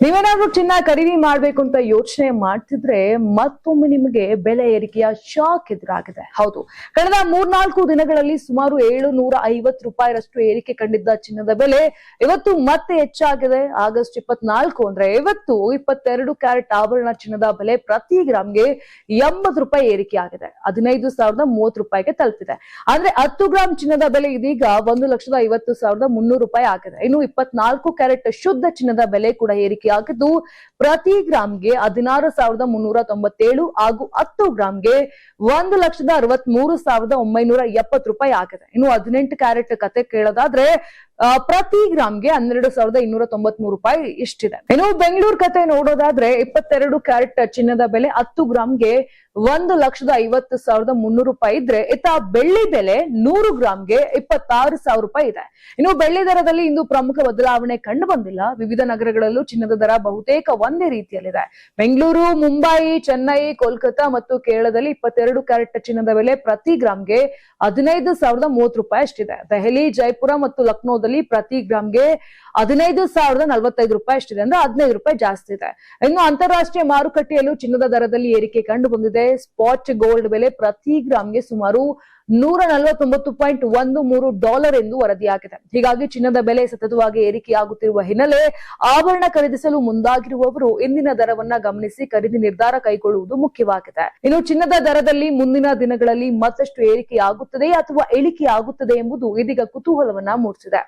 ನೀವೇನಾದ್ರೂ ಚಿನ್ನ ಖರೀದಿ ಮಾಡ್ಬೇಕು ಅಂತ ಯೋಚನೆ ಮಾಡ್ತಿದ್ರೆ ಮತ್ತೊಮ್ಮೆ ನಿಮಗೆ ಬೆಲೆ ಏರಿಕೆಯ ಶಾಕ್ ಎದುರಾಗಿದೆ. ಹೌದು, ಕಳೆದ 3-4 ದಿನಗಳಲ್ಲಿ ಸುಮಾರು 750 ರೂಪಾಯಿರಷ್ಟು ಏರಿಕೆ ಕಂಡಿದ್ದ ಚಿನ್ನದ ಬೆಲೆ ಇವತ್ತು ಮತ್ತೆ ಹೆಚ್ಚಾಗಿದೆ. ಆಗಸ್ಟ್ 24 ಅಂದ್ರೆ ಇವತ್ತು 22 ಕ್ಯಾರೆಟ್ ಆಭರಣ ಚಿನ್ನದ ಬೆಲೆ ಪ್ರತಿ ಗ್ರಾಮ್ಗೆ 80 ರೂಪಾಯಿ ಏರಿಕೆ ಆಗಿದೆ. 15,030 ರೂಪಾಯಿಗೆ ತಲುಪಿದೆ. ಅಂದ್ರೆ 10 ಗ್ರಾಮ್ ಚಿನ್ನದ ಬೆಲೆ ಇದೀಗ 1,50,300 ರೂಪಾಯಿ ಆಗಿದೆ. ಇನ್ನು 24 ಕ್ಯಾರೆಟ್ ಶುದ್ಧ ಚಿನ್ನದ ಬೆಲೆ ಕೂಡ ಏರಿಕೆ ಆಗಿದ್ದು ಪ್ರತಿ ಗ್ರಾಮ್ಗೆ 16,397 ಹಾಗೂ 10 ಗ್ರಾಮ್ಗೆ 1,63,970 ರೂಪಾಯಿ ಆಗಿದೆ. ಇನ್ನು 18 ಕ್ಯಾರೆಟ್ ಕತೆ ಕೇಳೋದಾದ್ರೆ ಪ್ರತಿ ಗ್ರಾಮ್ಗೆ 12,293 ರೂಪಾಯಿ ಇಷ್ಟಿದೆ. ಇನ್ನು ಬೆಂಗಳೂರು ಕತೆ ನೋಡೋದಾದ್ರೆ 22 ಕ್ಯಾರೆಟ್ ಚಿನ್ನದ ಬೆಲೆ 10 ಗ್ರಾಮ್ಗೆ 1,50,300 ರೂಪಾಯಿ ಇದ್ರೆ ಇತ್ತ ಬೆಳ್ಳಿ ಬೆಲೆ 100 ಗ್ರಾಮ್ಗೆ 26,000 ರೂಪಾಯಿ ಇದೆ. ಇನ್ನು ಬೆಳ್ಳಿ ದರದಲ್ಲಿ ಇಂದು ಪ್ರಮುಖ ಬದಲಾವಣೆ ಕಂಡು ಬಂದಿಲ್ಲ. ವಿವಿಧ ನಗರಗಳಲ್ಲೂ ಚಿನ್ನದ ದರ ಬಹುತೇಕ ಒಂದೇ ರೀತಿಯಲ್ಲಿದೆ. ಬೆಂಗಳೂರು, ಮುಂಬೈ, ಚೆನ್ನೈ, ಕೋಲ್ಕತ್ತಾ ಮತ್ತು ಕೇರಳದಲ್ಲಿ 22 ಕ್ಯಾರೆಟ್ ಚಿನ್ನದ ಬೆಲೆ ಪ್ರತಿ ಗ್ರಾಮ್ಗೆ 15,030 ರೂಪಾಯಿ ಅಷ್ಟಿದೆ. ದೆಹಲಿ, ಜೈಪುರ ಮತ್ತು ಲಕ್ನೋದಲ್ಲಿ ಪ್ರತಿ ಗ್ರಾಮ್ಗೆ 15,045 ರೂಪಾಯಿ ಅಷ್ಟಿದೆ. ಅಂದ್ರೆ 15 ರೂಪಾಯಿ ಜಾಸ್ತಿ ಇದೆ. ಇನ್ನು ಅಂತಾರಾಷ್ಟ್ರೀಯ ಮಾರುಕಟ್ಟೆಯಲ್ಲೂ ಚಿನ್ನದ ದರದಲ್ಲಿ ಏರಿಕೆ ಕಂಡು ಬಂದಿದೆ. ಸ್ಪಾಟ್ ಗೋಲ್ಡ್ ಬೆಲೆ ಪ್ರತಿ ಗ್ರಾಮ್ಗೆ ಸುಮಾರು $149.13 ಎಂದು ವರದಿಯಾಗಿದೆ. ಹೀಗಾಗಿ ಚಿನ್ನದ ಬೆಲೆ ಸತತವಾಗಿ ಏರಿಕೆಯಾಗುತ್ತಿರುವ ಹಿನ್ನೆಲೆ ಆಭರಣ ಖರೀದಿಸಲು ಮುಂದಾಗಿರುವವರು ಇಂದಿನ ದರವನ್ನ ಗಮನಿಸಿ ಖರೀದಿ ನಿರ್ಧಾರ ಕೈಗೊಳ್ಳುವುದು ಮುಖ್ಯವಾಗಿದೆ. ಇನ್ನು ಚಿನ್ನದ ದರದಲ್ಲಿ ಮುಂದಿನ ದಿನಗಳಲ್ಲಿ ಮತ್ತಷ್ಟು ಏರಿಕೆಯಾಗುತ್ತದೆ ಅಥವಾ ಇಳಿಕೆಯಾಗುತ್ತದೆ ಎಂಬುದು ಇದೀಗ ಕುತೂಹಲವನ್ನ ಮೂಡಿಸಿದೆ.